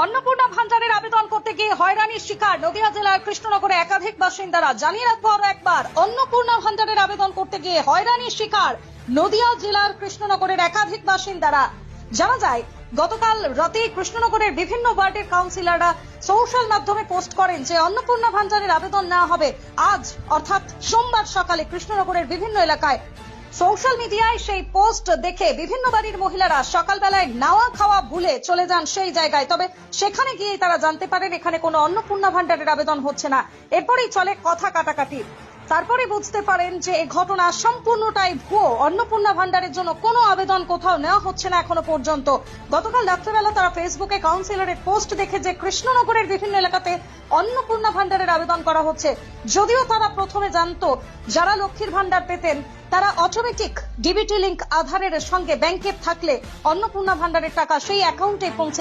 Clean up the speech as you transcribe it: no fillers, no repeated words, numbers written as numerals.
অন্নপূর্ণা ভান্ডারের আবেদন করতে গিয়ে হয়রানির শিকার নদিয়া জেলার কৃষ্ণনগরে একাধিক বাসিন্দারা। জানিয়ে রাখবো আরো একবার, অন্নপূর্ণা ভান্ডারের আবেদন করতে গিয়ে হয়রানির শিকার নদিয়া জেলার কৃষ্ণনগরের একাধিক বাসিন্দারা। জানা যায়, গতকাল রাতে কৃষ্ণনগরের বিভিন্ন ওয়ার্ডের কাউন্সিলররা সোশ্যাল মাধ্যমে পোস্ট করেন যে অন্নপূর্ণা ভান্ডারের আবেদন নেওয়া হবে আজ অর্থাৎ সোমবার সকালে কৃষ্ণনগরের বিভিন্ন এলাকায়। সোশ্যাল মিডিয়ায় সেই পোস্ট দেখে বিভিন্ন বাড়ির মহিলারা সকালবেলায় নাওয়া খাওয়া ভুলে চলে যান সেই জায়গায়। তবে সেখানে গিয়ে তারা জানতে পারেন এখানে কোনো অন্নপূর্ণা ভান্ডারের আবেদন হচ্ছে না। এরপরই চলে কথা কাটাকাটি। তারপরে বুঝতে পারেন যে এই ঘটনা সম্পূর্ণটাই ভুয়ো। অন্নপূর্ণা ভান্ডারের জন্য কোনো আবেদন কোথাও নেওয়া হচ্ছে না এখনো পর্যন্ত। গতকাল রাত্রেবেলা তারা ফেসবুকে কাউন্সিলরের পোস্ট দেখে যে কৃষ্ণনগরের বিভিন্ন এলাকাতে অন্নপূর্ণা ভান্ডারের আবেদন করা হচ্ছে, যদিও তারা প্রথমে জানতো যারা লক্ষ্মীর ভান্ডার পেতেন তারা অটোমেটিক ডিবিটি লিংক আধারের সঙ্গে ব্যাংকে থাকলে অন্নপূর্ণা ভান্ডারের টাকা সেই অ্যাকাউন্টে পৌঁছে